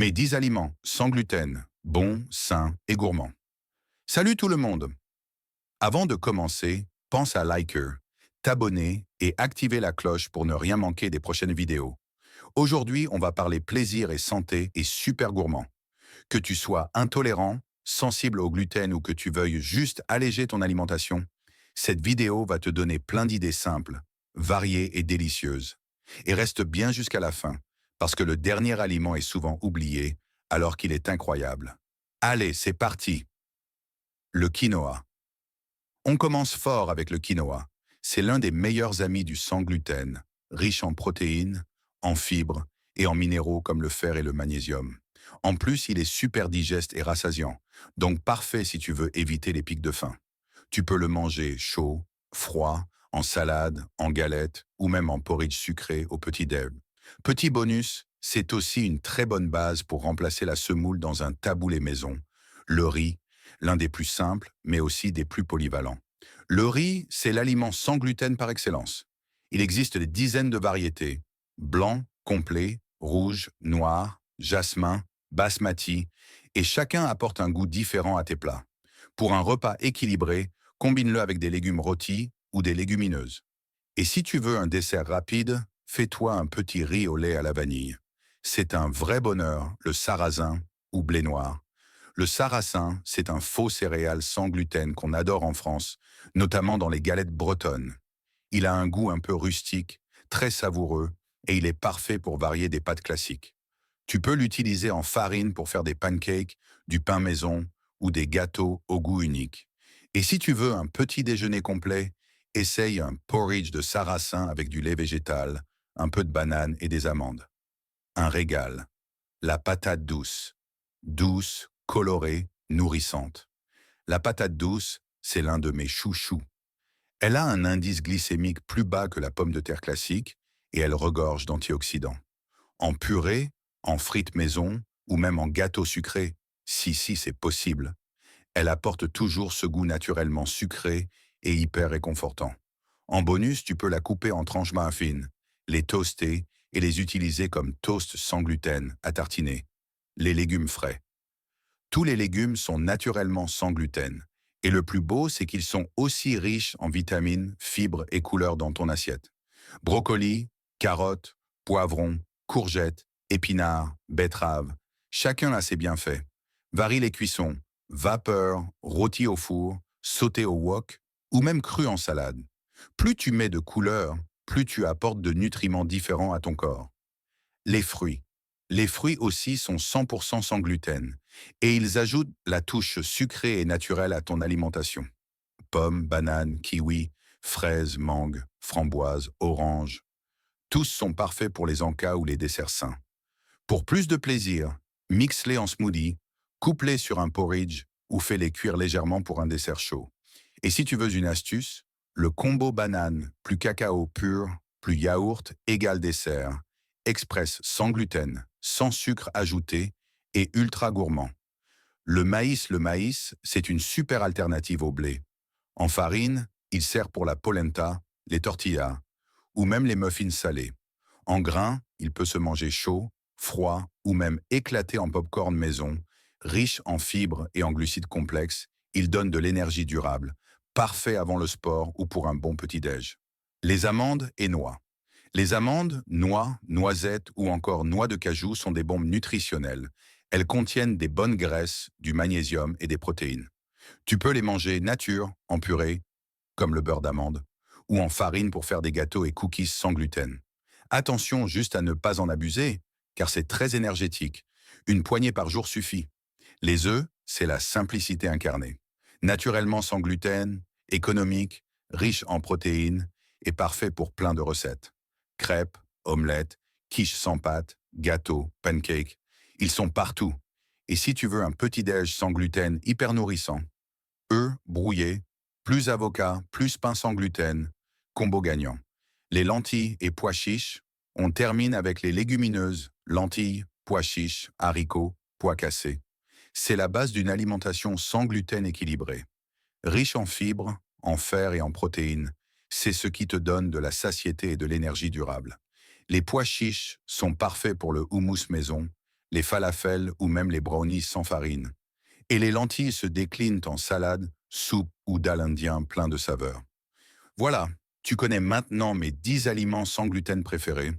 Mes 10 aliments sans gluten, bons, sains et gourmands. Salut tout le monde! Avant de commencer, pense à liker, t'abonner et activer la cloche pour ne rien manquer des prochaines vidéos. Aujourd'hui, on va parler plaisir et santé et super gourmand. Que tu sois intolérant, sensible au gluten ou que tu veuilles juste alléger ton alimentation, cette vidéo va te donner plein d'idées simples, variées et délicieuses. Et reste bien jusqu'à la fin, parce que le dernier aliment est souvent oublié, alors qu'il est incroyable. Allez, c'est parti! Le quinoa. On commence fort avec le quinoa. C'est l'un des meilleurs amis du sans gluten, riche en protéines, en fibres et en minéraux comme le fer et le magnésium. En plus, il est super digeste et rassasiant, donc parfait si tu veux éviter les pics de faim. Tu peux le manger chaud, froid, en salade, en galette ou même en porridge sucré au petit-déj. Petit bonus, c'est aussi une très bonne base pour remplacer la semoule dans un taboulé maison. Le riz, l'un des plus simples, mais aussi des plus polyvalents. Le riz, c'est l'aliment sans gluten par excellence. Il existe des dizaines de variétés. Blanc, complet, rouge, noir, jasmin, basmati, et chacun apporte un goût différent à tes plats. Pour un repas équilibré, combine-le avec des légumes rôtis ou des légumineuses. Et si tu veux un dessert rapide, fais-toi un petit riz au lait à la vanille. C'est un vrai bonheur, le sarrasin ou blé noir. Le sarrasin, c'est un faux céréal sans gluten qu'on adore en France, notamment dans les galettes bretonnes. Il a un goût un peu rustique, très savoureux, et il est parfait pour varier des pâtes classiques. Tu peux l'utiliser en farine pour faire des pancakes, du pain maison ou des gâteaux au goût unique. Et si tu veux un petit déjeuner complet, essaye un porridge de sarrasin avec du lait végétal, un peu de banane et des amandes. Un régal. La patate douce. Douce, colorée, nourrissante. La patate douce, c'est l'un de mes chouchous. Elle a un indice glycémique plus bas que la pomme de terre classique et elle regorge d'antioxydants. En purée, en frites maison ou même en gâteau sucré, si c'est possible. Elle apporte toujours ce goût naturellement sucré et hyper réconfortant. En bonus, tu peux la couper en tranches fines, les toaster et les utiliser comme toast sans gluten à tartiner. Les légumes frais. Tous les légumes sont naturellement sans gluten. Et le plus beau, c'est qu'ils sont aussi riches en vitamines, fibres et couleurs dans ton assiette. Brocoli, carottes, poivrons, courgettes, épinards, betteraves. Chacun a ses bienfaits. Varie les cuissons. Vapeur, rôti au four, sauté au wok ou même cru en salade. Plus tu mets de couleurs, plus tu apportes de nutriments différents à ton corps. Les fruits. Les fruits aussi sont 100% sans gluten et ils ajoutent la touche sucrée et naturelle à ton alimentation. Pommes, bananes, kiwis, fraises, mangues, framboises, oranges. Tous sont parfaits pour les encas ou les desserts sains. Pour plus de plaisir, mixe-les en smoothie, coupe-les sur un porridge ou fais-les cuire légèrement pour un dessert chaud. Et si tu veux une astuce, le combo banane plus cacao pur plus yaourt égale dessert, express sans gluten, sans sucre ajouté et ultra gourmand. Le maïs, c'est une super alternative au blé. En farine, il sert pour la polenta, les tortillas ou même les muffins salés. En grains, il peut se manger chaud, froid ou même éclaté en popcorn maison, riche en fibres et en glucides complexes, il donne de l'énergie durable, parfait avant le sport ou pour un bon petit-déj. Les amandes et noix. Les amandes, noix, noisettes ou encore noix de cajou sont des bombes nutritionnelles. Elles contiennent des bonnes graisses, du magnésium et des protéines. Tu peux les manger nature, en purée, comme le beurre d'amande, ou en farine pour faire des gâteaux et cookies sans gluten. Attention juste à ne pas en abuser, car c'est très énergétique. Une poignée par jour suffit. Les œufs, c'est la simplicité incarnée. Naturellement sans gluten, économique, riche en protéines et parfait pour plein de recettes. Crêpes, omelettes, quiches sans pâte, gâteaux, pancakes, ils sont partout. Et si tu veux un petit-déj sans gluten hyper nourrissant, œufs brouillés, plus avocat, plus pain sans gluten, combo gagnant. Les lentilles et pois chiches, on termine avec les légumineuses, lentilles, pois chiches, haricots, pois cassés. C'est la base d'une alimentation sans gluten équilibrée. Riche en fibres, en fer et en protéines, c'est ce qui te donne de la satiété et de l'énergie durable. Les pois chiches sont parfaits pour le houmous maison, les falafels ou même les brownies sans farine. Et les lentilles se déclinent en salade, soupe ou dalle indien plein de saveurs. Voilà, tu connais maintenant mes 10 aliments sans gluten préférés.